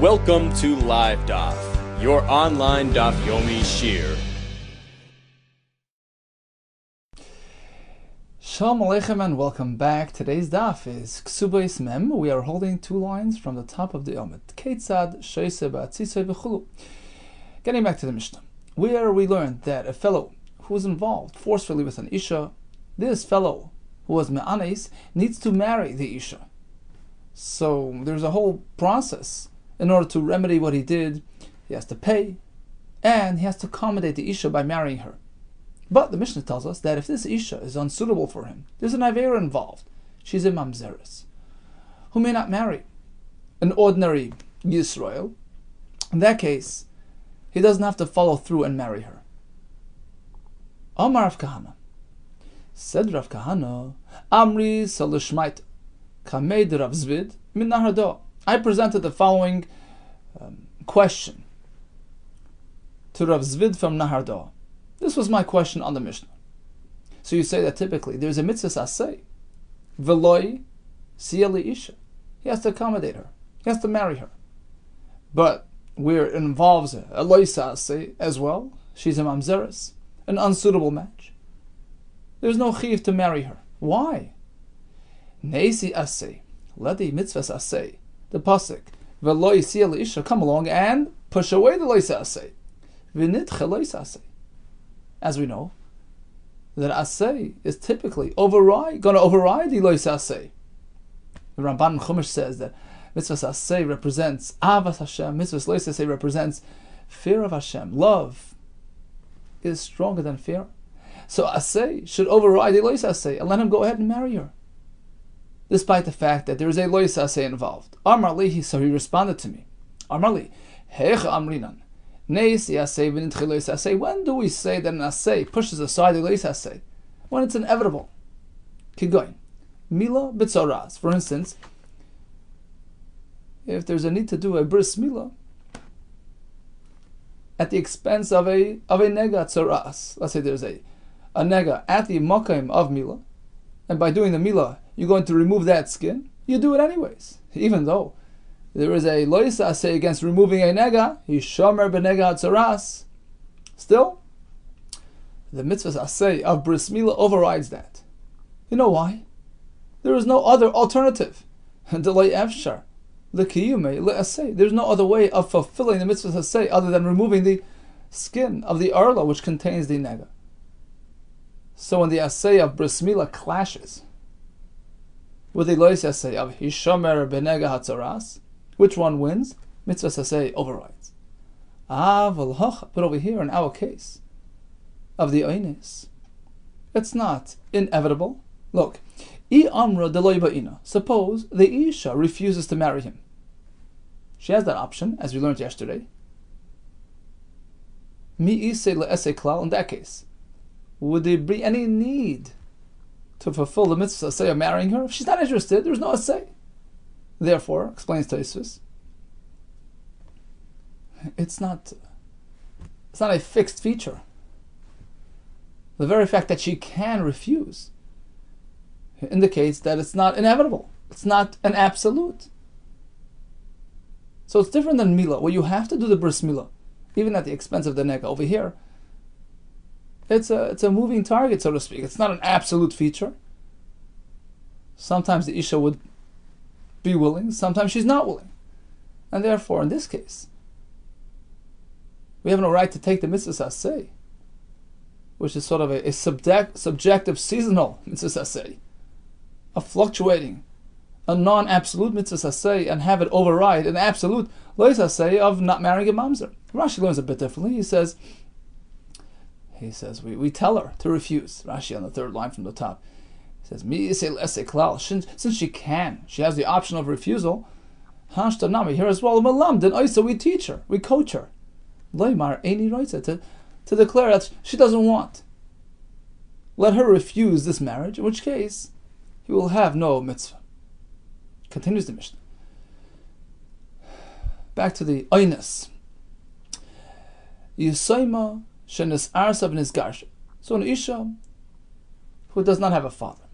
Welcome to Live Daf, your online Daf Yomi Shir. Shalom Aleichem and welcome back. Today's daf is Kesubos Mem. We are holding two lines from the top of the Omid. Ketzad Shoise Ba'atzisoi V'chulu. Getting back to the Mishnah, where we learned that a fellow who was involved forcefully with an Isha, this fellow who was Me'anes needs to marry the Isha. So there's a whole process. In order to remedy what he did, he has to pay, and he has to accommodate the Isha by marrying her. But the Mishnah tells us that if this Isha is unsuitable for him, there's an Avera involved. She's a Mamzeres, who may not marry an ordinary Yisrael. In that case, he doesn't have to follow through and marry her. Amar Rav Kahana. Said Rav Kahana, Amri Salishmait, Kamed Rav Zvid, Min Nahar. I presented the following question to Rav Zvid from Nahar. This was my question on the Mishnah. So you say that typically there's a mitzvah asay, veloi sieli isha. He has to accommodate her. He has to marry her. But where it involves a loisa asay as well, she's a mamzeres, an unsuitable match. There's no chiv to marry her. Why? Neisi asay, let the mitzvah asay, the pasuk, veloi sieli isha, come along and push away the loisa asay. V'nitche loisa asay. As we know, that asay is typically going to override the lois asay. The Ramban Chumash says that mitzvah asay represents avas Hashem, mitzvah lois asay represents fear of Hashem. Love is stronger than fear. So asay should override the lois asay and let him go ahead and marry her, despite the fact that there is a lois asay involved. Amar li, so he responded to me. Amar li, hecha amrinan. When do we say that an asay pushes aside the leis asay? When it's inevitable. Keep going. Mila b'tzoras. For instance, if there's a need to do a bris mila at the expense of a nega tzoras. Let's say there's a nega at the makaim of mila, and by doing the mila you're going to remove that skin, you do it anyways, even though there is a lois asay against removing a nega, hishomer b'nega hatzaras. Still, the mitzvah asay of bris milah overrides that. You know why? There is no other alternative. Delay efshar, l'kiyume le'asay. There's no other way of fulfilling the mitzvah asay other than removing the skin of the arla which contains the nega. So when the asay of bris milah clashes with the lois asay of hishomer b'nega hatzaras, which one wins? Mitzvah asay overrides. But over here, in our case of the Oines, it's not inevitable. Look, suppose the Isha refuses to marry him. She has that option, as we learned yesterday. In that case, would there be any need to fulfill the mitzvah asay of marrying her? If she's not interested, there's no asay. Therefore, explains Tosfos, it's not a fixed feature. The very fact that she can refuse indicates that it's not inevitable. It's not an absolute. So it's different than Mila, where you have to do the bris Mila, even at the expense of the nega. Over here, it's a moving target, so to speak. It's not an absolute feature. Sometimes the Isha would be willing, sometimes she's not willing. And therefore, in this case, we have no right to take the mitzvah asay, which is sort of a subjective, seasonal mitzvah asay, a fluctuating, a non-absolute mitzvah asay, and have it override an absolute lois asay of not marrying a mamzer. Rashi learns a bit differently. He says we tell her to refuse. Rashi on the third line from the top. He says, since she has the option of refusal, here as well, we teach her, we coach her, to declare that she doesn't want. Let her refuse this marriage, in which case he will have no mitzvah. Continues the Mishnah. Back to the Oines. So an Isha who does not have a father,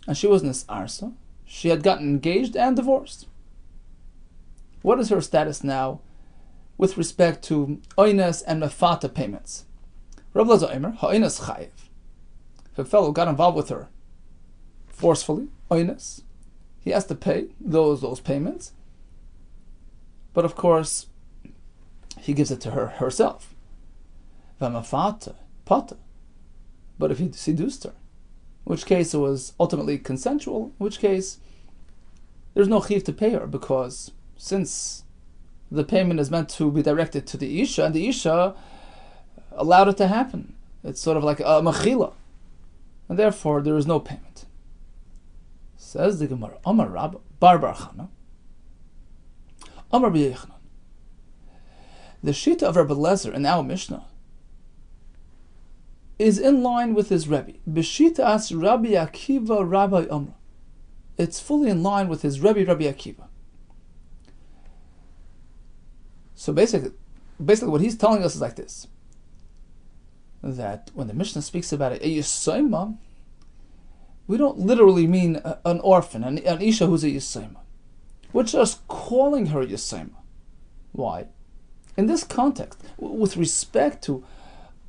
and she was nisarsa, she had gotten engaged and divorced. what is her status now with respect to oines and mefata payments? Rabbi Lezer Omer, ha'oines chayiv. If a fellow got involved with her forcefully, oines, he has to pay those payments. But of course, he gives it to her herself. V'mefata, pata. But if he seduced her, in which case it was ultimately consensual, in which case there's no chiv to pay her, because since the payment is meant to be directed to the Isha, and the Isha allowed it to happen. It's sort of like a mechila, and therefore there is no payment. Says the Gemara, Amar Rabba, Bar Chana, Amar B'Yechanan. The Shita of Rabbi Lezer in our Mishnah is in line with his Rebbe. B'Shita as Rabbi Akiva Rabbi Amra. It's fully in line with his Rabbi Akiva. So basically what he's telling us is like this, that when the Mishnah speaks about a Yisayma, we don't literally mean an orphan, an Isha who's a Yisayma. We're just calling her Yisayma. Why? In this context, with respect to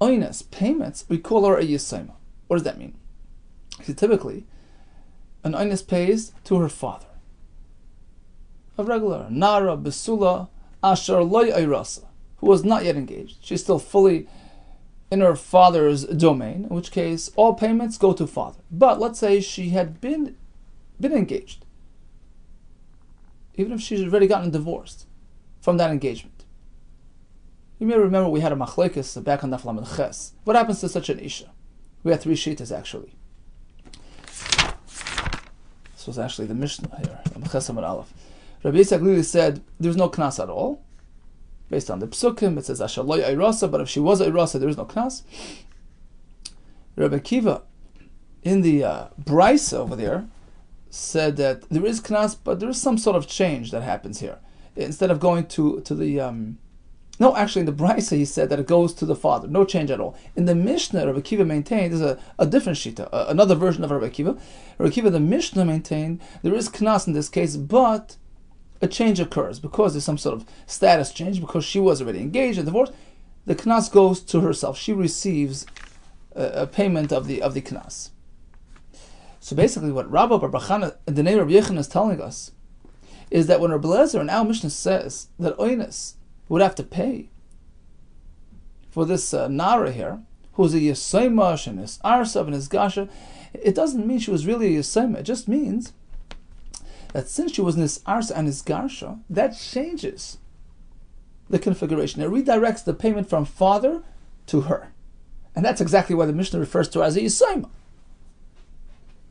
oines, payments, we call her a Yisayma. What does that mean? Because typically, an oines pays to her father. A regular Nara Besula Asher Loy Eirasa, who was not yet engaged. She's still fully in her father's domain, in which case all payments go to father. But let's say she had been engaged, even if she's already gotten divorced from that engagement. You may remember we had a machlekes back on Daf Lamed Ches. What happens to such an Isha? We had 3 shitas actually. This was actually the Mishnah here, Lamed Ches Amud Aleph. Rabbi Yitzchak clearly said there's no knas at all. Based on the psukim, it says Asher Loy Eirasa, but if she was Eirasa, there is no knas. Rabbi Akiva, in the Brisa over there, said that there is knas, but there is some sort of change that happens here. Instead of going to the no, actually in the Brisa he said that it goes to the father, no change at all. In the Mishnah, Rabbi Akiva maintained, there's a different shita, another version of Rabbi Akiva. Rabbi Akiva, the Mishnah maintained, there is knas in this case, but a change occurs because there's some sort of status change, because she was already engaged and divorced. The knas goes to herself. She receives a payment of the knas. So basically, what Rabbi Bar Chana, the name of Rabbi Yechanan, is telling us is that when Rabbi Lezer in our Mishnah says that oines would have to pay for this Nara here, who's a Yisayma and his Arsav and his Gasha, it doesn't mean she was really a Yisayma. It just means that since she was Nis Arsa and Nis Garsha, that changes the configuration. It redirects the payment from father to her. And that's exactly why the Mishnah refers to her as a Yisayma.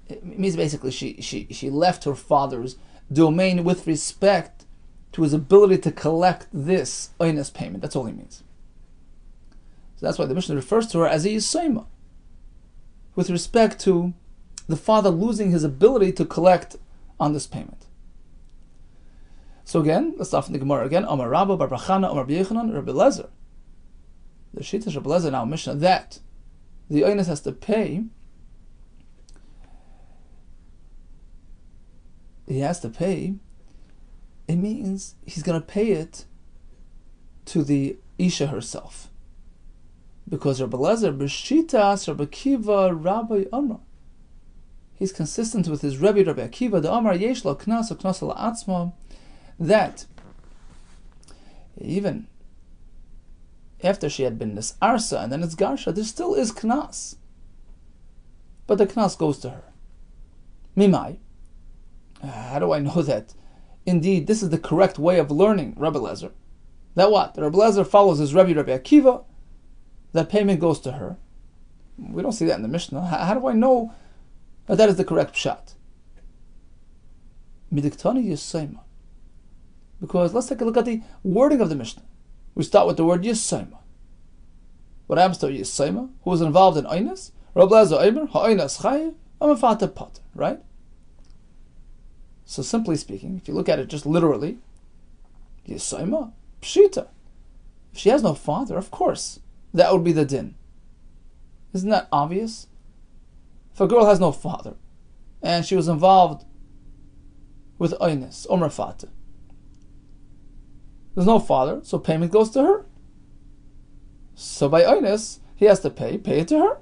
It means basically she left her father's domain with respect to his ability to collect this oines payment. That's all he means. So that's why the Mishnah refers to her as a Yisayma, with respect to the father losing his ability to collect on this payment. So again, let's start from the Gemara again. Amar Rabba Bar Chana Amar B'Yechanan Rabbi Lezer. The Shita Rabbi Lezer now Mishnah that the oines has to pay. He has to pay. It means he's going to pay it to the Isha herself, because Rabbi Lezer B'Shitas Rabbi Akiva Rabbi Amra. He's consistent with his Rabbi Akiva, the Amar Yesh Lo Knas Knas La'atzma, that even after she had been this Arsa and then it's Garsha, there still is Knas. But the Knas goes to her. Mimai. How do I know that indeed this is the correct way of learning Rabbi Lezer? That what? Rabbi Lezer follows his Rabbi Akiva, that payment goes to her. We don't see that in the Mishnah. How do I know that is the correct pshat? Midiktani Yisayma. Because let's take a look at the wording of the Mishnah. We start with the word Yisayma. What happens to Yisayma? Who is involved in oines? Rabbi Lezer Eimer, ha'oines chayiv, amafata potter, right? So simply speaking, if you look at it just literally, Yisayma, pshita. If she has no father, of course, that would be the din. Isn't that obvious? If a girl has no father, and she was involved with oines, omer fata, There's no father, so payment goes to her. So by oinus, he has to pay it to her.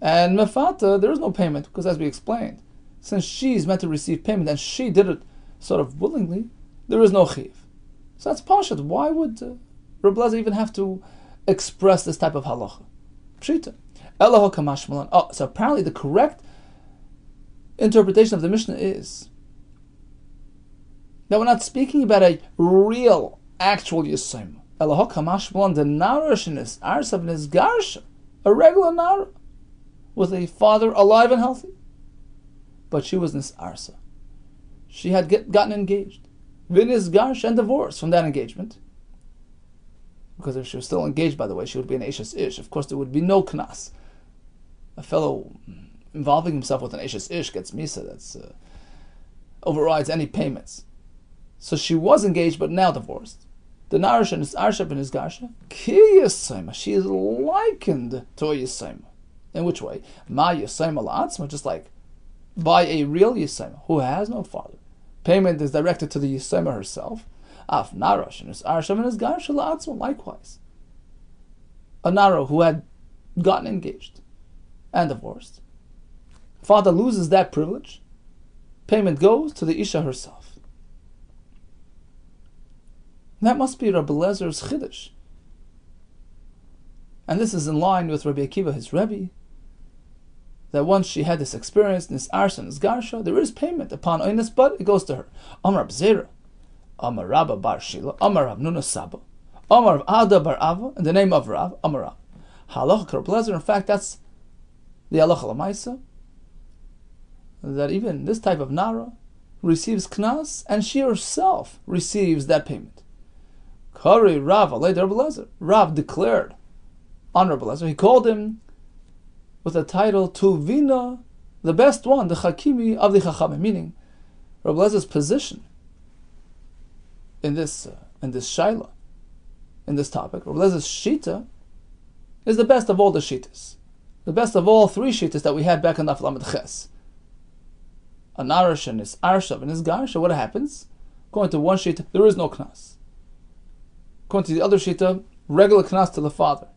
And mefata, there is no payment, because as we explained, since she's meant to receive payment and she did it sort of willingly, there is no chiv. So that's pashat. Why would Rabbi Lezer even have to express this type of halacha? Pshita. Eloho kamash malan. Oh, so apparently the correct interpretation of the Mishnah is that we're not speaking about a real, actual Yisayim. Eloho kamash malan, the narash in his arsav in his garsha, a regular nara, with a father alive and healthy. But she was nis arsa. She had gotten engaged. Vinis garsha and divorced from that engagement. Because if she was still engaged, by the way, she would be an Eshes Ish. Of course, there would be no knas. A fellow involving himself with an Eshes Ish gets misa. That's overrides any payments. So she was engaged, but now divorced. The narash and his arshab and his garsha, ki yisayma. She is likened to a yisayma. In which way? Ma yisayma la'atzma, just like by a real yisayma who has no father. Payment is directed to the yisayma herself. Af narash and his arshab and his garsha la'atzma, likewise. A nara who had gotten engaged and divorced. Father loses that privilege. Payment goes to the isha herself. That must be Rabbi Lezer's chiddush. And this is in line with Rabbi Akiva, his Rebbe, that once she had this experience, this arsa and this garsha, there is payment upon oinus, but it goes to her. Amar Rab Zera, Amar Rabba bar Shila, Amar Rab Nuna Saba, Amar Rav Ada bar Ava, in the name of Rav, Amar Rav. Halacha Rabbi Lezer, in fact, that's the halacha l'maisa, that even this type of nara receives knas, and she herself receives that payment. Kari Rav alei Rabbi Lezer. Rav declared on Rabbi Lezer. He called him with the title Tuvina, the best one, the Chakimi of the Chachamim, meaning Rabbi Lezer's position in this shaila, in this topic. Rabbi Lezer's shita is the best of all the shitas, the best of all three shitas that we had back in Daf Lamed Ches. A narash and his arshav and his garsha. What happens? According to one shita, there is no knas. According to the other shita, regular knas to the father.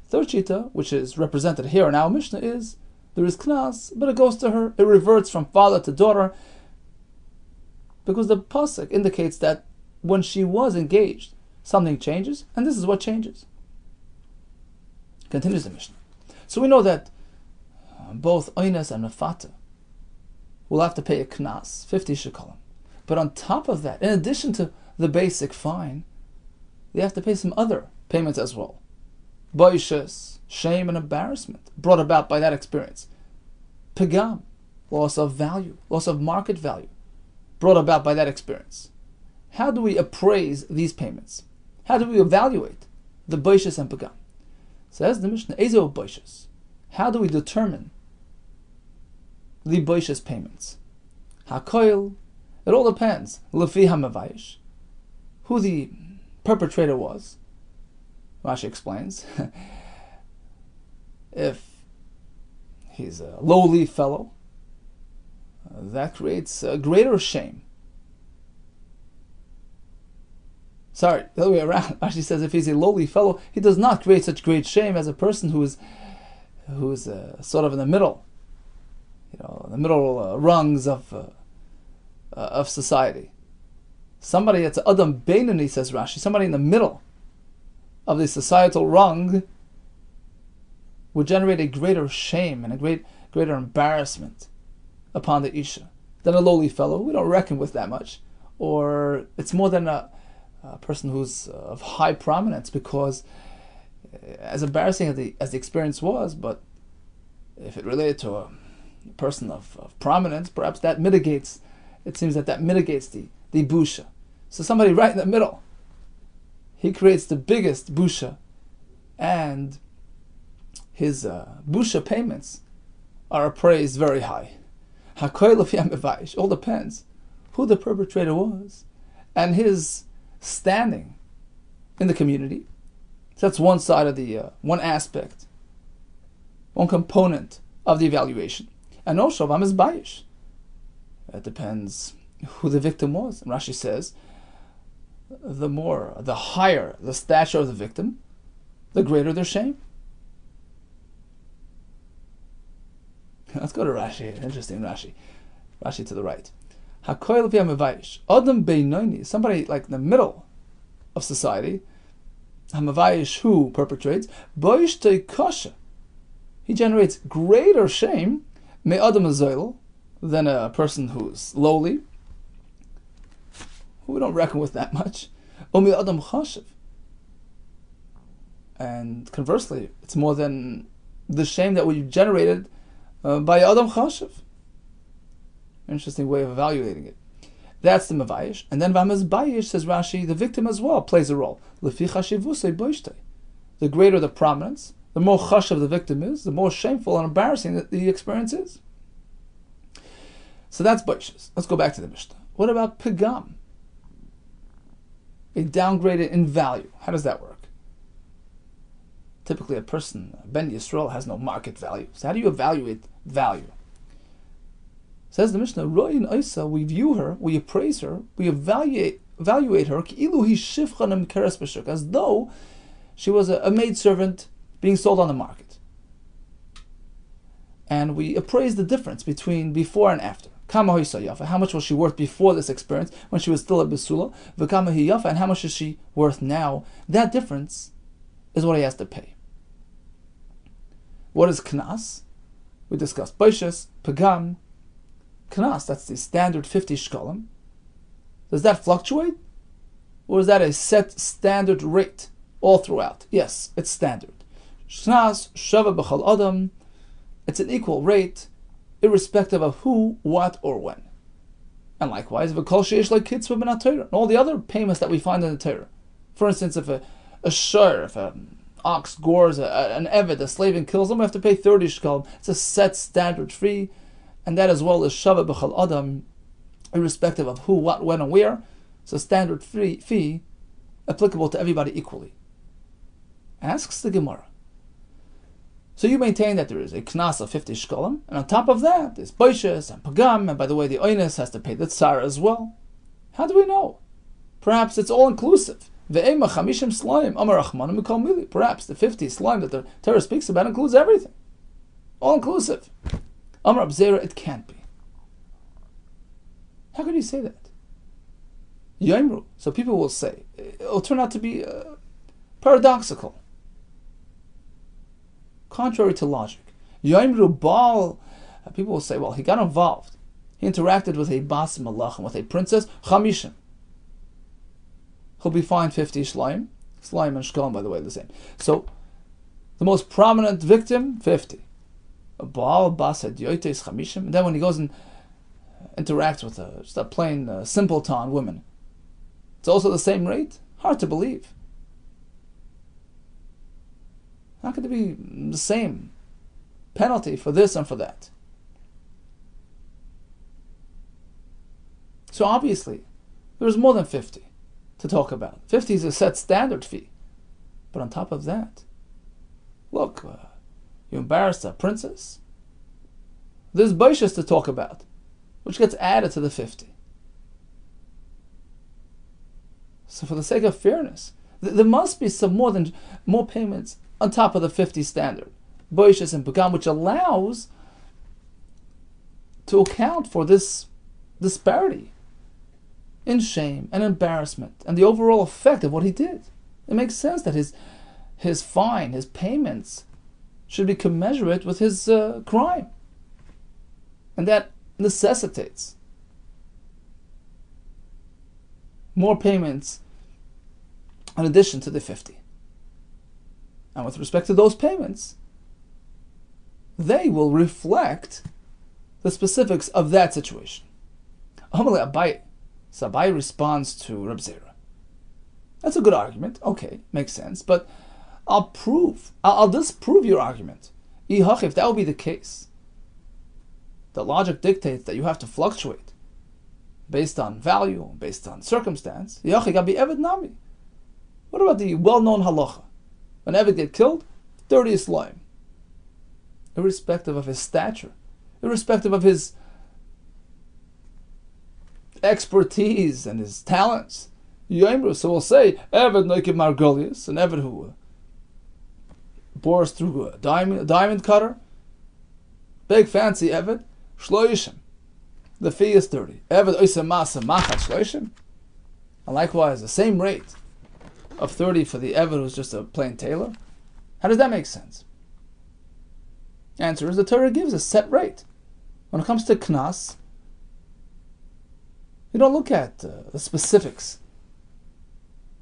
Third shita, which is represented here in our Mishnah, is there is knas, but it goes to her. It reverts from father to daughter, because the pasuk indicates that when she was engaged, something changes, and this is what changes. Continues the Mishnah. So we know that both oines and mefata will have to pay a knas, 50 shekalim. But on top of that, in addition to the basic fine, they have to pay some other payments as well. Boishes, shame and embarrassment brought about by that experience. Pagam, loss of value, loss of market value brought about by that experience. How do we appraise these payments? How do we evaluate the boishes and pagam? Says the Mishnah, Ezo boishes. How do we determine the boishes payments? Hakoil, it all depends. Lefi hamavayish, who the perpetrator was. Rashi explains, if he's a lowly fellow, that creates a greater shame. Sorry, the other way around. Rashi says if he's a lowly fellow, he does not create such great shame as a person who is sort of in the middle, the middle rungs of society. Somebody that's Adam Beinoni, says Rashi, somebody in the middle of the societal rung would generate a greater shame and a greater embarrassment upon the Isha than a lowly fellow we don't reckon with that much. Or it's more than a person who's of high prominence, because as embarrassing as the experience was, but if it related to a person of prominence, perhaps that mitigates, it seems that mitigates the busha. So somebody right in the middle, he creates the biggest busha, and his busha payments are appraised very high. All depends who the perpetrator was and his standing in the community. So that's one side of the one aspect, one component of the evaluation. And also, Vam is bayish. It depends who the victim was. And Rashi says, the higher the stature of the victim, the greater their shame. Let's go to Rashi. Interesting Rashi. Rashi to the right. Hakoil v'yam mevayish. Adam beinoni. Somebody like in the middle of society. Hamavayish, who perpetrates. Boish teikosha. He generates greater shame. Me adam azoil, than a person who's lowly, who we don't reckon with that much. Omi adam chashiv. And conversely, it's more than the shame that we generated by Adam Chashiv. Interesting way of evaluating it. That's the Mavayish. And then Vamas Bayish, says Rashi, the victim as well plays a role. Lefi chashivusei boishtei. The greater the prominence, the more chashiv the victim is, the more shameful and embarrassing that the experience is. So that's Baishis. Let's go back to the Mishnah. What about Pigam? A downgraded in value. How does that work? Typically, a person, Ben Yisrael, has no market value. So how do you evaluate value? Says the Mishnah, Ro'in Isa, we view her, we appraise her, we evaluate her, as though she was a maidservant being sold on the market. And we appraise the difference between before and after. How much was she worth before this experience, when she was still a Besula? And how much is she worth now? That difference is what he has to pay. What is Knas? We discussed Baishas, Pagam, Knas, that's the standard 50 shkolim. Does that fluctuate? Or is that a set standard rate all throughout? Yes, it's standard. Knas, Shava B'chal Adam, it's an equal rate, irrespective of who, what, or when. And likewise, V'kol sheyesh like kitzvah b'nat Torah, and all the other payments that we find in the Torah. For instance, if a shur, if an ox gores an eved, a slave, and kills him, we have to pay 30 shkolim. It's a set standard fee, and that as well is Shava B'chal Adam, irrespective of who, what, when, and where. It's a standard fee applicable to everybody equally. Asks the Gemara. So you maintain that there is a knas of 50 shkolim, and on top of that, there's boishes and pagam, and by the way, the oines has to pay the tsar as well. How do we know? Perhaps it's all inclusive. Perhaps the 50 slime that the Torah speaks about includes everything. All inclusive. Amar Abzera, it can't be. How could you say that? Yoimru. So people will say, it'll turn out to be paradoxical. Contrary to logic. Yoimru Baal, people will say, well, he got involved. He interacted with a Bas Malachim, with a princess, Chamishim. He'll be fined 50 shleim. Shleim and shkolim, by the way, the same. So, the most prominent victim, 50. A Baal, Bas Hadyotes, Chamishim. And then when he goes and interacts with just a plain simpleton woman, it's also the same rate? Hard to believe. How could there be the same penalty for this and for that? So obviously, there's more than 50 to talk about. 50 is a set standard fee. But on top of that, look, you embarrassed a princess. There's baishas to talk about, which gets added to the 50. So for the sake of fairness, there must be some more payments on top of the 50 standard, boishes and pagam, which allows to account for this disparity in shame and embarrassment and the overall effect of what he did. It makes sense that his fine, his payments, should be commensurate with his crime, and that necessitates more payments in addition to the 50. And with respect to those payments, they will reflect the specifics of that situation. Amalei Abai. So Abai responds to Reb Zera. That's a good argument. Okay, makes sense. But I'll disprove your argument. If that would be the case, the logic dictates that you have to fluctuate based on value, based on circumstance. What about the well-known halacha? When Eved get killed, 30 slime. Irrespective of his stature, irrespective of his expertise and his talents, So we'll say, Eved Noikim Margolius, an Eved who bores through a diamond cutter, big fancy Eved, Shloishim. The fee is 30. Eved Oisem Masa Machat Shloishim. And likewise, the same rate of 30 for the Eved who's just a plain tailor. How does that make sense? Answer is the Torah gives a set rate. When it comes to Knas, you don't look at the specifics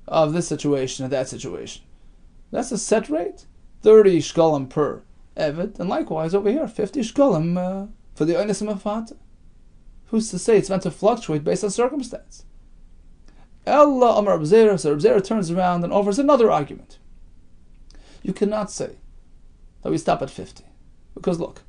of this situation or that situation. That's a set rate. 30 shkolim per Eved, and likewise over here, 50 shkolim for the Oines Mafata. Who's to say it's meant to fluctuate based on circumstance? Allah Amar Reb Zera, so Reb Zera turns around and offers another argument. You cannot say that we stop at 50. Because look,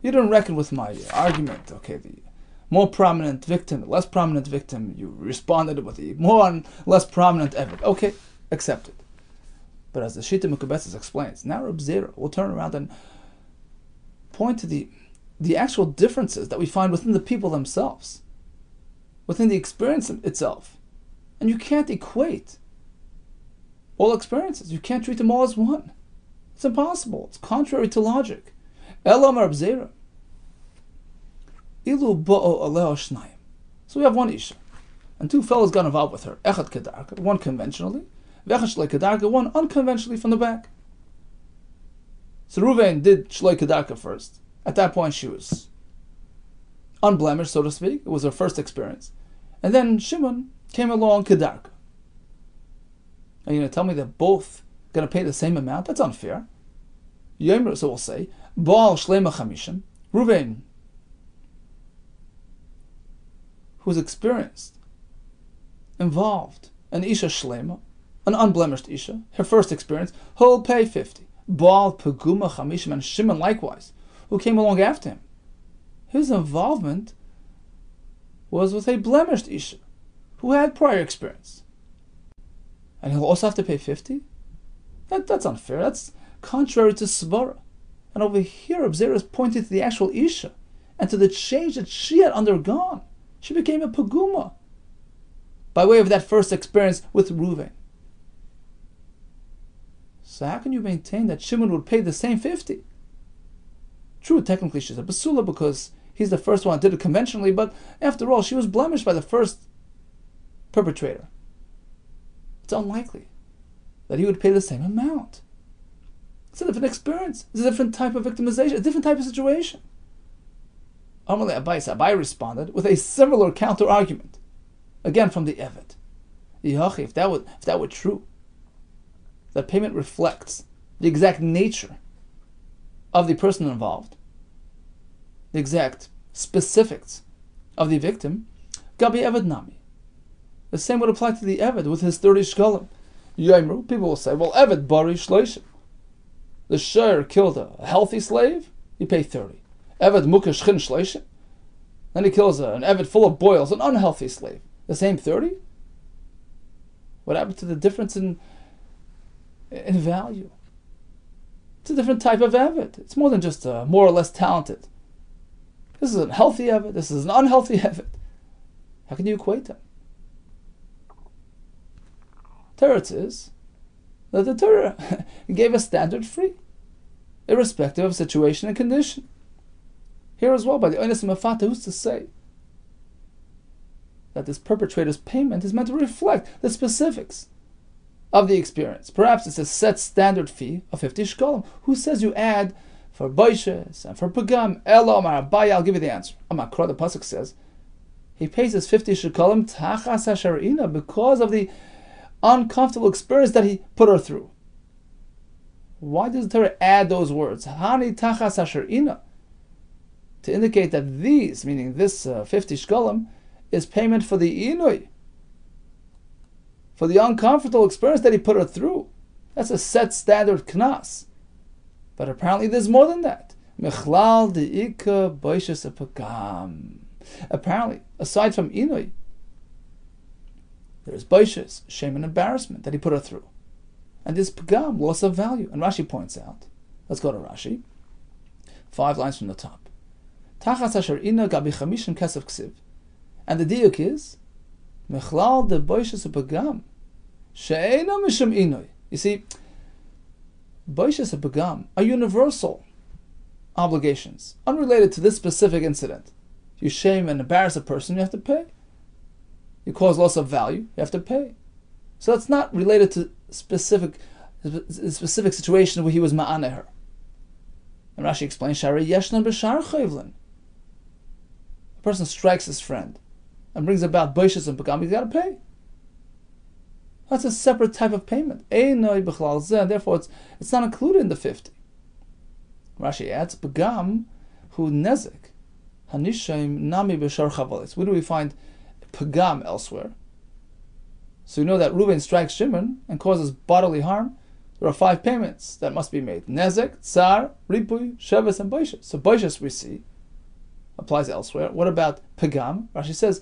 you didn't reckon with my argument, okay, the more prominent victim, the less prominent victim, you responded with the more and less prominent Eved. Okay, accepted. But as the Shita Mekubetzes explains, now Reb Zera will turn around and point to the actual differences that we find within the people themselves, within the experience itself. And you can't equate all experiences. You can't treat them all as one. It's impossible. It's contrary to logic. Elam Reb Zera. Ilu bo'o aleo shnayim. So we have one Isha, and two fellows got involved with her. Echad kedarka, one conventionally, v'echad shloi kedarka, one unconventionally from the back. So Reuven did shloi kedarka first. At that point she was unblemished, so to speak. It was her first experience. And then Shimon came along kedarka. Are you going to tell me they're both going to pay the same amount? That's unfair. Yomer, so we'll say, Baal Shlema Chamishim, Reuven, who's experienced, involved, an Isha Shlema, an unblemished Isha, her first experience, he'll pay 50. Baal Peguma Chamishim, and Shimon likewise, who came along after him. His involvement was with a blemished Isha, who had prior experience. And he'll also have to pay 50? That's unfair. That's contrary to Svara. And over here, Reb Zera is pointing to the actual Isha and to the change that she had undergone. She became a paguma by way of that first experience with Reuven. So how can you maintain that Shimon would pay the same 50? True, technically she's a basula because he's the first one that did it conventionally, but after all, she was blemished by the first perpetrator. It's unlikely that he would pay the same amount. It's a different experience. It's a different type of victimization, a different type of situation. Amalei Abai responded with a similar counter-argument, again from the Eved. If that were true, that payment reflects the exact nature of the person involved, the exact specifics of the victim, Gabi Eved Nami. The same would apply to the Eved with his 30 shkolim. Yomru, people will say, well, Eved Bari Shloishim. The Shur killed a healthy slave, you pay 30. Eved Mukesh Chin Shloishim. Then he kills an Eved full of boils, an unhealthy slave. The same 30? What happened to the difference in value? It's a different type of Eved. It's more than just more or less talented. This is a healthy Eved, this is an unhealthy Eved. How can you equate them? Teretz is that the Torah gave a standard free, irrespective of situation and condition. Here as well, by the Oines Mafata, who's to say that this perpetrator's payment is meant to reflect the specifics of the experience? Perhaps it's a set standard fee of 50 shkolim. Who says you add for boishes and for pagam? Elo Amar Abai, I'll give you the answer. Amakra, the pasuk says, he pays his 50 shkolim tachas hasharina because of the uncomfortable experience that he put her through. Why does the Torah add those words? Hani tachas hasharina, to indicate that these, meaning this 50 shkolim, is payment for the inui, for the uncomfortable experience that he put her through. That's a set standard knas. But apparently there's more than that. Mechlal de'ika boishes apagam. Apparently, aside from inui, there's boishes, shame and embarrassment that he put her through. And this pagam, loss of value. And Rashi points out, let's go to Rashi, 5 lines from the top. Tachas asher ina gabi chamishim kesef ksiv. And the diuk is Mechlal de boishes pagam. She'ena mishum inoi. You see, boishes pagam are universal obligations, unrelated to this specific incident. You shame and embarrass a person, you have to pay. You cause loss of value, you have to pay. So it's not related to specific situation where he was ma'aneh her. And Rashi explains, Shari yeshnan b'shar chayvlin. A person strikes his friend and brings about boishes and pagam, he's got to pay. That's a separate type of payment. Einoi b'chlal zeh, therefore it's not included in the 50. Rashi adds, pagam hu nezik hanishaim nami b'shar chavalis. Where do we find pagam elsewhere? So you know that Reuben strikes Shimon and causes bodily harm. There are 5 payments that must be made. Nezek, Tsar, Ripui, Sheves, and Boishes. So Boishes we see applies elsewhere. What about Pagam? Rashi says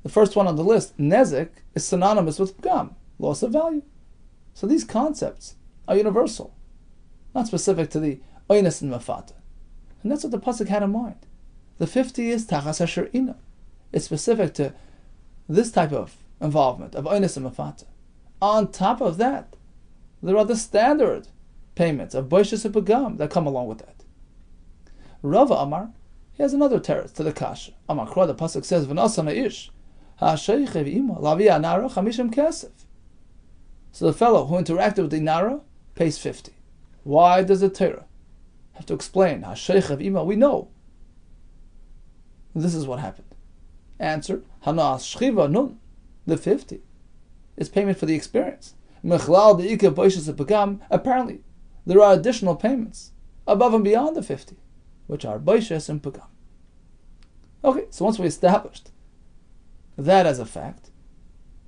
the first one on the list, Nezek, is synonymous with Pagam, loss of value. So these concepts are universal, not specific to the Oines and Mafata. And that's what the Pasuk had in mind. The 50 is Tachas Asher Ina. It's specific to this type of involvement of Oines and Mafata. On top of that, there are the standard payments of Boishes and Pagam that come along with that. Rava Amar, he has another teretz to the Kasha. Amar Kra, the Pasuk says, V'nasana ish, ha'asheich ima, lavi anara, chamishim kesef. So the fellow who interacted with the Nara pays 50. Why does the Torah have to explain, ha'asheich ima? We know. This is what happened. Answer, Hanas shchiva nun, the 50 is payment for the experience. Apparently, there are additional payments above and beyond the 50, which are boishes and pagam. Okay, so once we established that as a fact,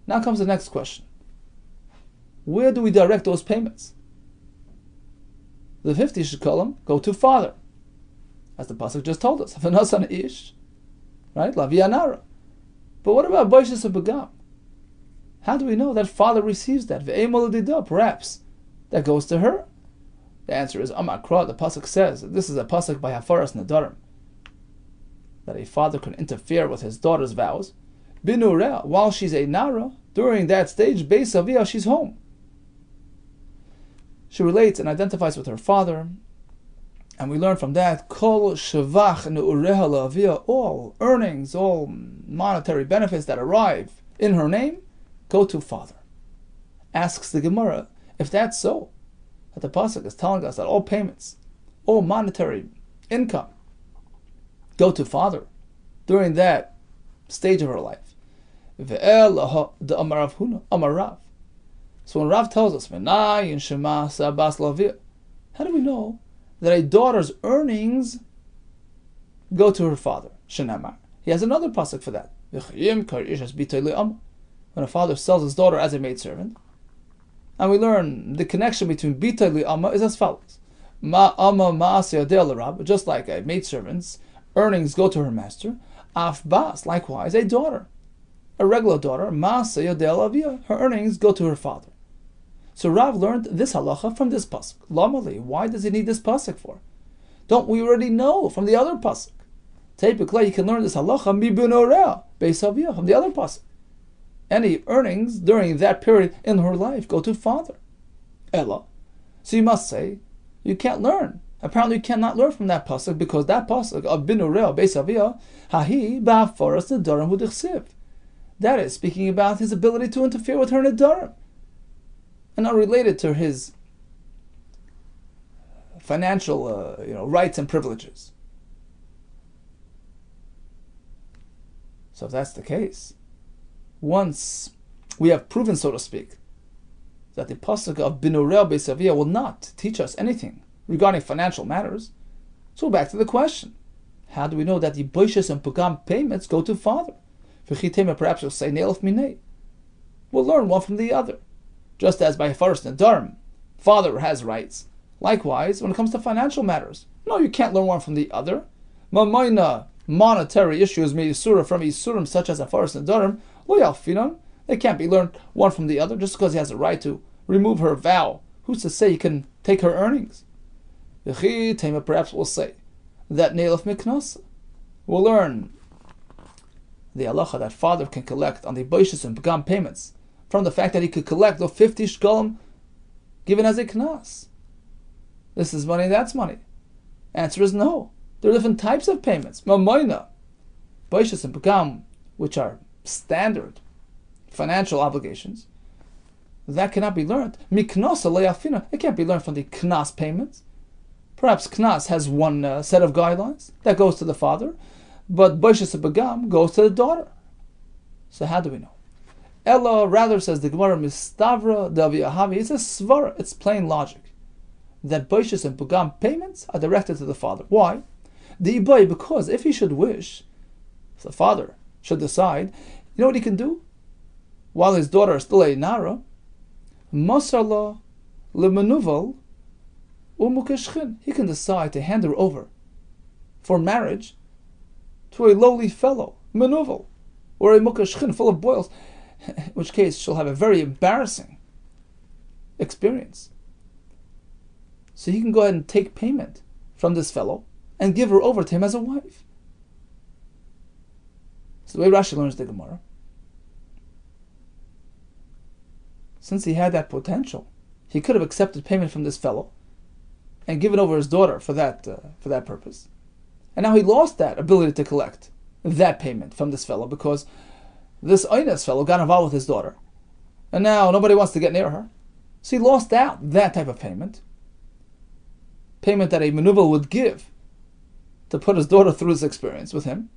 now comes the next question. Where do we direct those payments? The 50 shekalim go to father, as the pasuk just told us. V'nasan ish, right? Lavianara. But what about boishes and pagam? How do we know that father receives that? Perhaps that goes to her. The answer is Amakra. The pasuk says this is a pasuk by Hafaras Nadarim, that a father can interfere with his daughter's vows. Binureh, while she's a nara, during that stage, Beis Aviyah, she's home. She relates and identifies with her father, and we learn from that Kol Shavach Nu'ureha La'aviyah, all earnings, all monetary benefits that arrive in her name go to father. Asks the Gemara, if that's so, that the pasuk is telling us that all payments, all monetary income, go to father during that stage of her life. So when Rav tells us, how do we know that a daughter's earnings go to her father? He has another pasuk for that. When a father sells his daughter as a maidservant. And we learn the connection between Bita Li'ama is as follows. Ma'ama ma'asya del Rab, just like a maidservant's earnings go to her master. Af bas, likewise, a daughter, a regular daughter, ma'asya del Aviyah, her earnings go to her father. So Rav learned this halacha from this pasuk. Lamali, why does he need this pasuk for? Don't we already know from the other pasuk? Typically, you can learn this halacha mibunoreh beis Aviyah from the other pasuk. Any earnings during that period in her life go to father. Ella. So you must say, you can't learn. Apparently you cannot learn from that pasuk because that pasuk of binureh beis Aviyah hahi ba'afaras nedarim hudichsiv. That is speaking about his ability to interfere with her nedarim, and not related to his financial, rights and privileges. So if that's the case, once we have proven, so to speak, that the pasuk of binureh beis Aviyah will not teach us anything regarding financial matters, so back to the question: how do we know that the boishes and pagam payments go to father? Perhaps you'll say ne'elf minei. We'll learn one from the other, just as by first nedarim, father has rights. Likewise, when it comes to financial matters, no, you can't learn one from the other. Mamayna, monetary issues may yisura from yisurim such as a first nedarim. They can't be learned one from the other just because he has a right to remove her vow. Who's to say he can take her earnings? Perhaps we'll say that ne'elef miknasa. We'll learn the halacha that father can collect on the boishas and pagam payments from the fact that he could collect the 50 shkalim given as a knas. This is money, that's money. Answer is no. There are different types of payments. Mamoina, boishas and pagam, which are standard financial obligations, that cannot be learned. Miknosa le'afina, it can't be learned from the knas payments. Perhaps knas has one set of guidelines that goes to the father, but boishas and pagam goes to the daughter. So how do we know? Ella rather, says the Gemara, mistavra daviyahavi. It's a svara. It's plain logic that boishas and pagam payments are directed to the father. Why? Because if he should wish, if the father should decide, you know what he can do? While his daughter is still a nara, masarla lemenuval umukeshchin. He can decide to hand her over for marriage to a lowly fellow, menuval, or a mukeshchin full of boils, in which case she'll have a very embarrassing experience. So he can go ahead and take payment from this fellow and give her over to him as a wife. So the way Rashi learns the Gemara, since he had that potential, he could have accepted payment from this fellow and given over his daughter for that purpose. And now he lost that ability to collect that payment from this fellow because this Einas fellow got involved with his daughter. And now nobody wants to get near her. So he lost out that type of payment. Payment that a menuvel would give to put his daughter through his experience with him.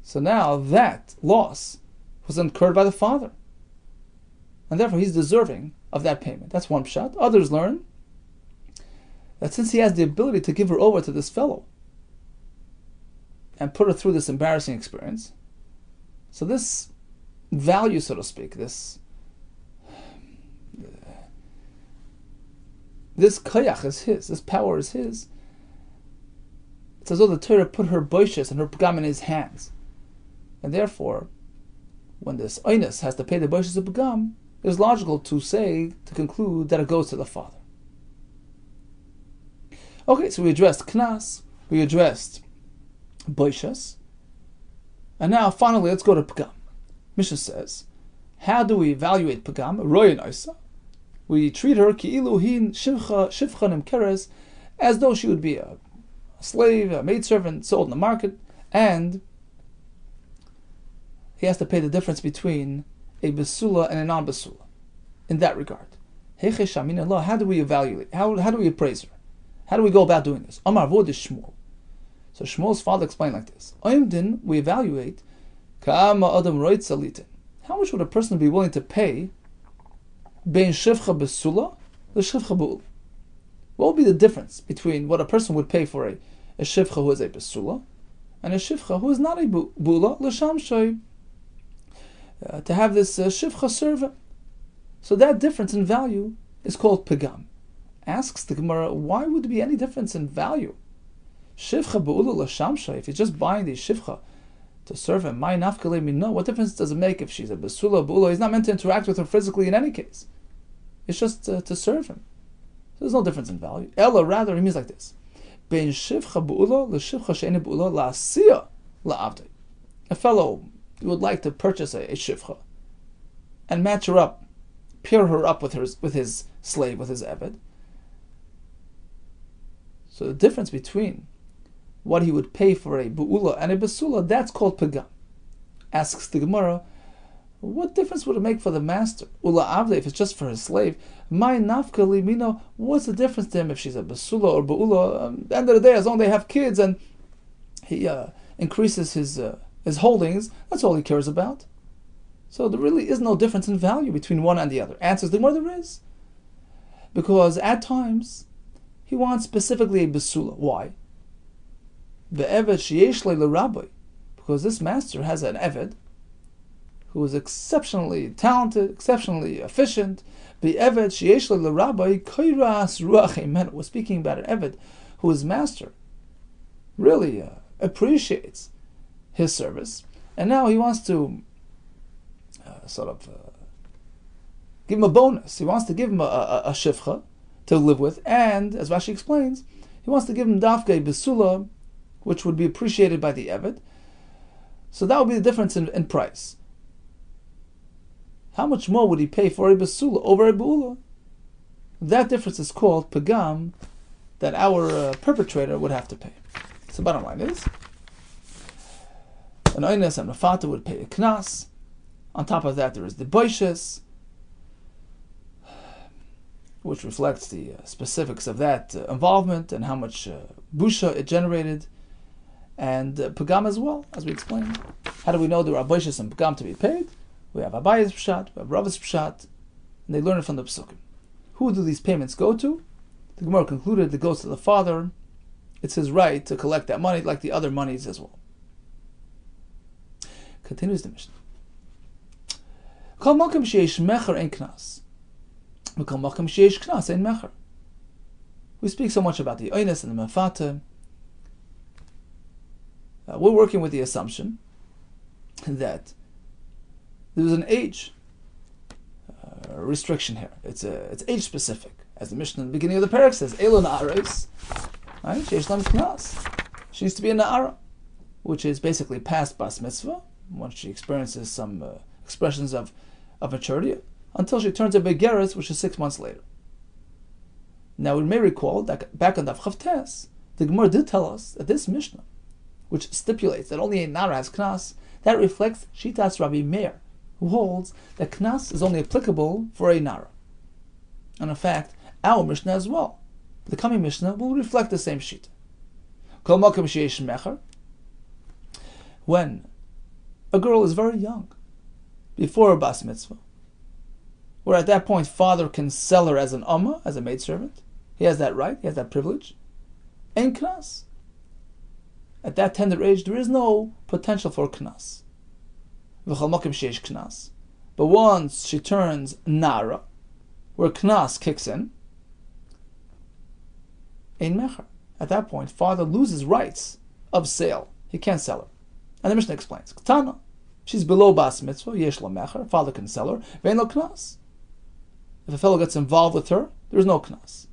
So now that loss was incurred by the father. And therefore he's deserving of that payment. That's one pshat. Others learn that since he has the ability to give her over to this fellow and put her through this embarrassing experience, so this value, so to speak, this koyach is his, this power is his. It's as though the Torah put her boishas and her pagam in his hands. And therefore, when this Einas has to pay the boishas of pagam, it's logical to conclude that it goes to the father. Okay, so we addressed knas, we addressed boishas, and now finally let's go to pagam. Mishnah says, how do we evaluate pagam? Royan Isa. We treat her ki'ilu hin shivcha nimkeres, as though she would be a slave, a maidservant sold in the market, and he has to pay the difference between a besula and a non-besula in that regard. How do we evaluate? How do we appraise her? How do we go about doing this? Amar vod is Shmuel. So Shmuel's father explained like this: Oyimdin, we evaluate ka'ama adam roitza litin. How much would a person be willing to pay bein shivcha besula the shivcha bu'ul? What would be the difference between what a person would pay for a shivcha who is a besula and a shivcha who is not a bu'ula l'sham shoy, to have this shivcha servant? So that difference in value is called pagam. Asks the Gemara, why would there be any difference in value? Shivcha bu'ula l'sham shoy, if he's just buying the shivcha to serve him, my nafkale mino, what difference does it make if she's a besula bu'ula? He's not meant to interact with her physically in any case. It's just to serve him. So there's no difference in value. Ella, rather, he means like this: bein shivcha bu'ula l'shivcha she'eni bu'ula la'asiya la'avdei. A fellow would like to purchase a shivcha and match her up, pair her up with his slave, with his eved. So the difference between what he would pay for a bu'ula and a besula, that's called pagam. Asks the Gemara, what difference would it make for the master? Ula avde, if it's just for his slave. My nafka limino, what's the difference to him if she's a besula or bu'ula? At the end of the day, as long as they have kids and he increases his holdings, that's all he cares about. So there really is no difference in value between one and the other. Answers the Gemara, there is. Because at times, he wants specifically a besula. Why? The eved sheyesh l'rabbi, because this master has an eved who is exceptionally talented, exceptionally efficient. The eved sheyesh l'rabbi koiras ruach emen. We're speaking about an eved who his master really appreciates his service, and now he wants to give him a bonus. He wants to give him a shivcha to live with, and as Rashi explains, he wants to give him dafka besula, which would be appreciated by the eved. So that would be the difference in price. How much more would he pay for a basula over a bu'ula? That difference is called pagam, that our perpetrator would have to pay. So bottom line is, an oines and mafata would pay a knas. On top of that, there is the boishes, which reflects the specifics of that involvement and how much busha it generated, and pagam as well, as we explained. How do we know there are boishes and pagam to be paid? We have Abaye's pshat, we have Rava's pshat, and they learn it from the psukim. Who do these payments go to? The Gemara concluded it goes to the father. It's his right to collect that money like the other monies as well. Continues the Mishnah. Kol makom sheyesh mecher ein knas. Kol makom sheyesh knas ein mecher. We speak so much about the oines and the mafata. We're working with the assumption that there's an age restriction here. It's age specific. As the Mishnah in the beginning of the parak says, Elo na'aros, right? Sheyesh lam knas. She needs to be a na'ara, which is basically past bas mitzvah, once she experiences some expressions of maturity, until she turns a begeres, which is 6 months later. Now we may recall that back on Daf Chavtes, the Gemara did tell us that this Mishnah, which stipulates that only a na'ara has knas, that reflects Shitas Rabbi Meir, who holds that knas is only applicable for a na'ara. And in fact, our Mishnah as well, the coming Mishnah, will reflect the same shita. Kol makom sheyesh mecher, when a girl is very young, before her bas mitzvah, where at that point father can sell her as an amma, as a maidservant, he has that right, he has that privilege, and knas. At that tender age, there is no potential for knas. V'chol makom sheyesh knas. But once she turns nara, where knas kicks in, ein mecher. At that point, father loses rights of sale. He can't sell her. And the Mishnah explains, Ketana, she's below bas mitzvah, yesh la mecher, father can sell her, vein lo knas. If a fellow gets involved with her, there is no knas.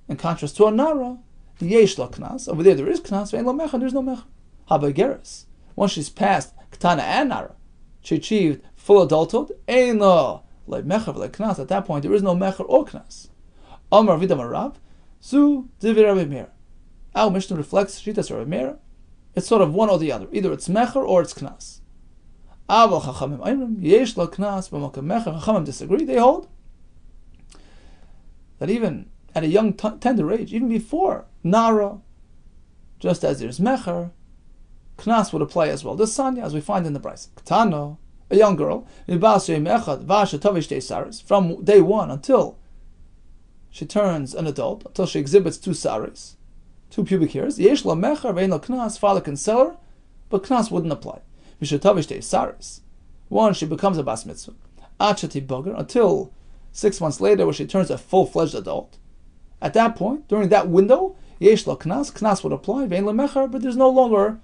In contrast to a nara, yesh la knas, over there is knas, vein lo mecher, there is no mecher. Habageres, once she's past Ketana and nara, she achieved full adulthood, ein lo like mecher, like knas, at that point there is no mecher or knas. Amar vidam Rav, zu divir Rabbi Meir. Our Mishnah reflects Shitas Rabbi Meir. It's sort of one or the other. Either it's mecher or it's knas. Aval chachamim ayrim yesh lo knas b'makom mecher. Chachamim disagree. They hold that even at a young tender age, even before nara, just as there's mecher, knas would apply as well. This sanya, as we find in the Brisa, Ketana, a young girl, from day one until she turns an adult, until she exhibits 2 saris, 2 pubic hairs, yesh la mecher vein lo knas, father can sell her, but knas wouldn't apply. Once she becomes a bas mitzvah, until 6 months later, where she turns a full-fledged adult. At that point, during that window, yesh la knas would apply, vein lo mecher, but there's no longer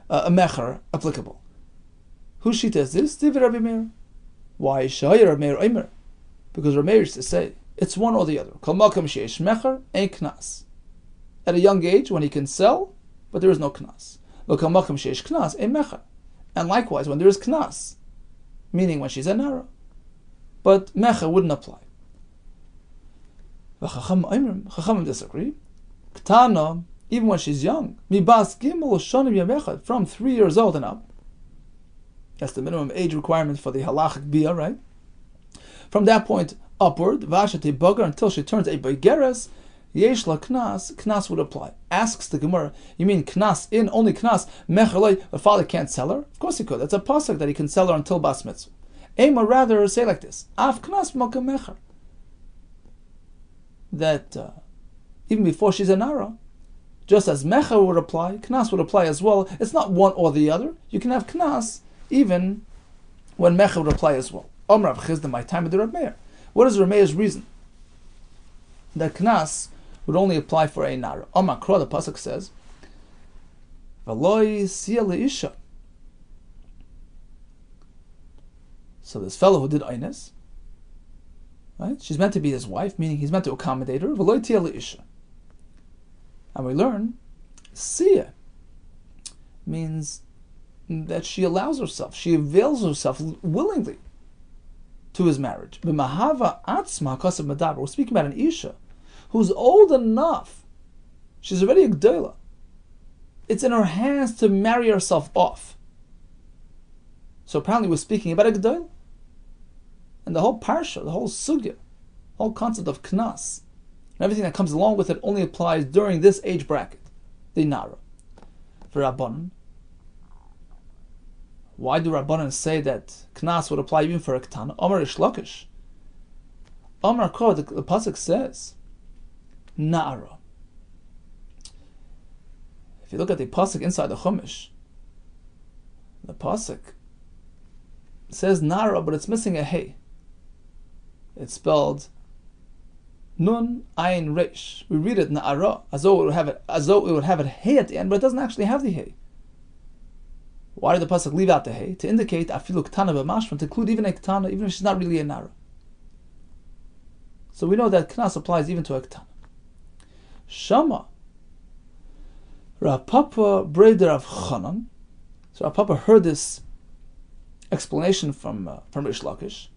a mecher applicable. Whose shita is this? Divid Rabbi Meir. Why Shaya Rabbi Meir Omer? Because Rabbi Meir used to say it's one or the other. Kol makom sheyesh mecher ein knas. At a young age, when he can sell, but there is no knas. Kol makom sheyesh knas ein mecher. And likewise, when there is knas, meaning when she's a nara, but mecher wouldn't apply. Chachamim disagree. Ketana, even when she's young, mibas gimel shonim yamechad, from 3 years old and up. That's the minimum age requirement for the halachic bia, right? From that point upward, vashati bogar, until she turns a begeres, yesh la knas would apply. Asks the Gemara, you mean knas in, only knas, mecher, a father can't sell her? Of course he could. That's a pasuk that he can sell her until bas mitzvah. Ema rather say like this, af knas malka mecher. That even before she's a nara, just as mecher would apply, knas would apply as well. It's not one or the other. You can have knas even when mecher would apply as well. Omar Chisda, my time of the Rabbi Meir. What is Rabbi Meir's reason that knas would only apply for a nara? Omar Kra, the pasuk says, "V'loi siya leisha." So this fellow who did eines, right? She's meant to be his wife, meaning he's meant to accommodate her. V'loi tiya leisha. And we learn siya means that she allows herself, she avails herself willingly to his marriage. We're speaking about an Isha who's old enough. She's already a Gdoila. It's in her hands to marry herself off. So apparently we're speaking about a Gdoila. And the whole parsha, the whole sugya, the whole concept of knas, and everything that comes along with it only applies during this age bracket, the Nara. For Rabbanan, why do Rabbanan say that knas would apply even for a Ketana? Omar Ish Lakish. Omar Kor, the pasuk says, Na'ara. If you look at the pasuk inside the Chumash, the pasuk says Na'ara, but it's missing a hey. It's spelled Nun Ayin Resh. We read it Na'ara as though it would have it hey at the end, but it doesn't actually have the hey. Why did the pasuk leave out the hey? To indicate afilu Ketana b'mashma, to include even a Ketana, even if she's not really a Na'ara. So we know that Knas applies even to a Ketana. Shama Rav Papa Breder of Chanan. So Rav Papa heard this explanation from Rish Lakish.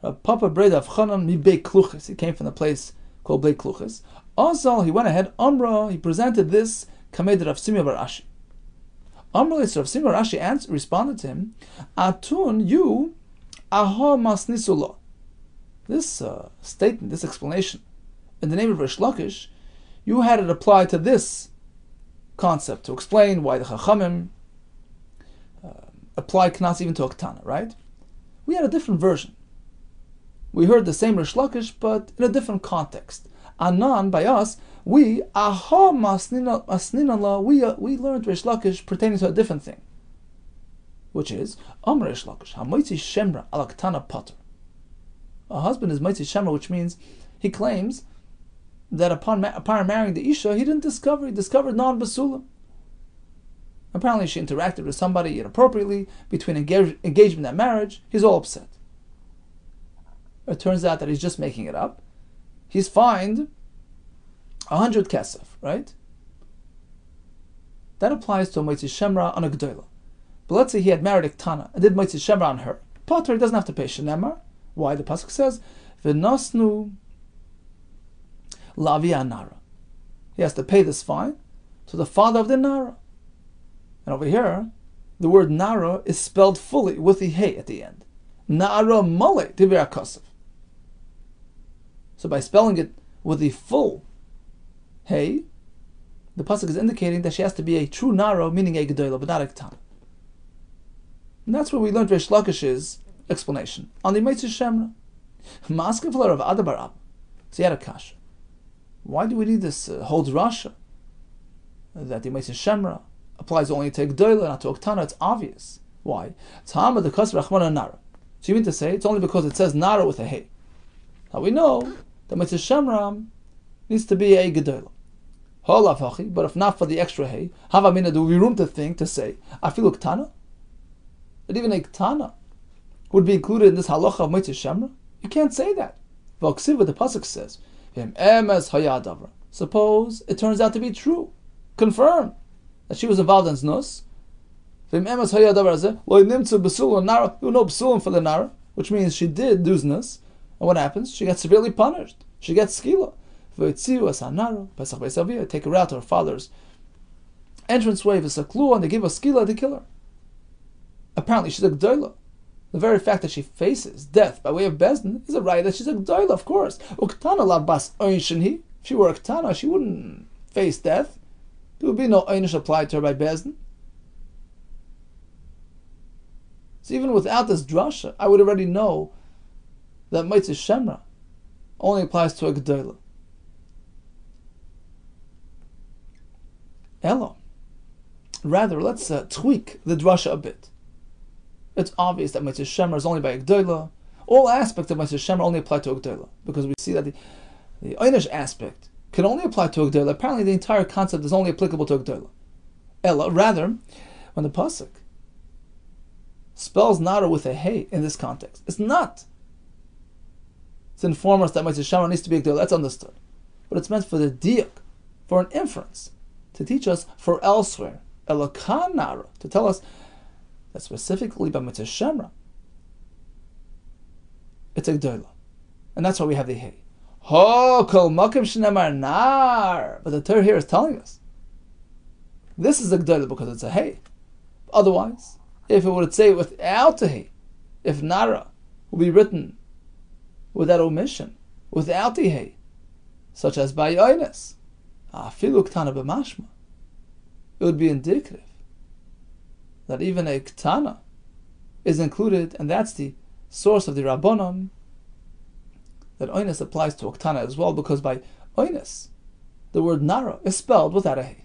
Rav Papa Breder of Chanan mi Beit Kluchis. He came from the place called Beit Kluchis. Also, he went ahead. Amra, he presented this Kamed Rav Simya bar Ashi. Amra, Rav Simya bar Ashi responded to him, Atun, you aha masnisula. This statement, this explanation, in the name of Rish Lakish, you had it applied to this concept to explain why the Chachamim apply Knas even to a Ketana, right? We had a different version. We heard the same Rish Lakish, but in a different context. Anan, by us, we aha masninala, we learned Rish Lakish pertaining to a different thing, which is Amr Rish Lakish hamoitzi shemra ala Ketana pater. A husband is moitzi shemra, which means he claims that upon marrying the Isha, he discovered non-basulim. Apparently she interacted with somebody inappropriately between engagement and marriage. He's all upset. It turns out that he's just making it up. He's fined 100 kesef, right? That applies to a moitzi shemra on a gdoila. But let's say he had married a Ketana and did moitzi shemra on her. Potter, he doesn't have to pay shenemar. Why? The pasuk says, "V'nosnu Lavia Nara." He has to pay this fine to the father of the Nara. And over here, the word Nara is spelled fully with the hey at the end. Nara male divir kasev. So by spelling it with the full hey, the pasuk is indicating that she has to be a true Nara, meaning a gedola, but not a Ketana. And that's where we learned Rish Lakish's explanation on the Meitzah Shemra. Maskefler of Adabar. So he had a kasha. Why do we need this whole drasha that the Meitzah Shemra applies only to Gdoila, not to Ketana? It's obvious. Why? Ta'ama the Kasra Achmana Nara. So you mean to say it's only because it says Nara with a hey? Now we know that Meitzah Shemra needs to be a Gdoila. But if not for the extra hey, Havamina, do we room to say Afilu Ketana? That even a Ketana would be included in this halacha of Meitzah Shemra? You can't say that. V'oksiva, the pasuk says, suppose it turns out to be true, confirm that she was involved in znus. You know psulim for the nara, which means she did do znus, and what happens? She gets severely punished. She gets skila. Take her out to her father's entranceway, and they give her skila to kill her. Apparently she's a gdoila. The very fact that she faces death by way of bezdin is a right that she's a gdoila, of course. If she were a Ketana, she wouldn't face death. There would be no einish applied to her by bezdin. So even without this drasha, I would already know that Meitzah Shemra only applies to a gdoila. Elo. Rather, let's tweak the drasha a bit. It's obvious that Meitzah Shemra is only by a gdoila. All aspects of Meitzah Shemra only apply to a gdoila, because we see that the einish aspect can only apply to a gdoila. Apparently, the entire concept is only applicable to a gdoila. Ella, rather, when the pasuk spells nara with a hey in this context, it's not to inform us that Meitzah Shemra needs to be a gdoila. That's understood, but it's meant for the diuk, for an inference, to teach us for elsewhere Elokan Nara, to tell us that specifically by Mitzvah Shemra, it's a Gdoila. And that's why we have the Hey. Ho kol makim shnemar nar. But the Torah here is telling us this is a Gdoila because it's a Hey. Otherwise, if it would say without a Hey, if Nara would be written with that omission, without the Hey, such as by Yoines, afilu ktana b'mashma, it would be indicative that even a ktana is included, and that's the source of the Rabbanon, that Yoines applies to a ktana as well, because by Yoines, the word Nara is spelled without a Hey.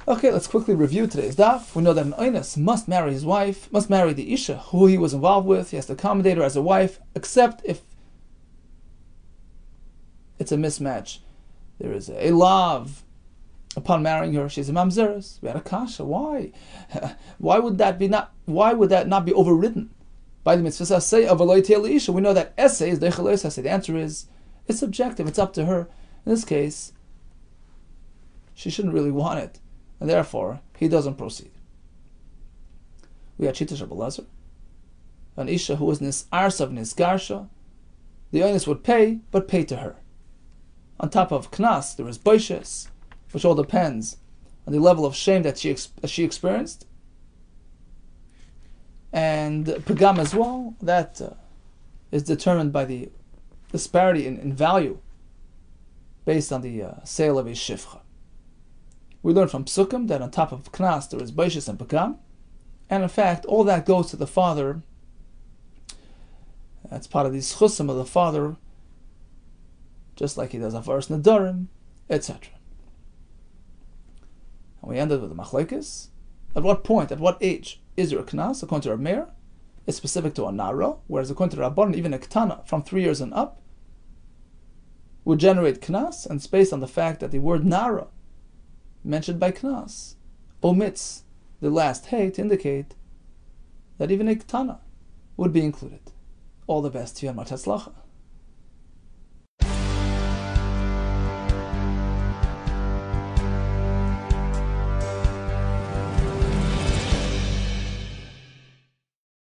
Okay, let's quickly review today's daf. We know that an Yoines must marry his wife, must marry the Isha who he was involved with. He has to accommodate her as a wife, except if it's a mismatch. There is a love upon marrying her. She's a mamzeres. We had a kasha. Why? Why would that not be overridden by the mitzvah essay of Eloi Te'el Isha? We know that essay is deichel essay. The answer is it's subjective. It's up to her. In this case, she shouldn't really want it, and therefore he doesn't proceed. We had Shita Shabbalazar, an Isha who was Nisarsav Nisgarsha. The Yoines would pay, but pay to her. On top of Knas, there is Boishes, which all depends on the level of shame that she experienced. And Pagam as well, that is determined by the disparity in value based on the sale of a Shifcha. We learn from Psukim that on top of Knas there is Boishes and Pagam, and in fact all that goes to the father. That's part of the Schusim of the father, just like he does Avaros Nadarim, etc. And we ended with the Machlekes. At what point, at what age is there a Knas? According to Reb Meir, it's specific to a Nara, whereas according to Rabbanan, even a Ketana from 3 years and up would generate Knas, and it's based on the fact that the word Nara, mentioned by Knas, omits the last Hey to indicate that even a Ketana would be included. All the best to you and Matzlacha.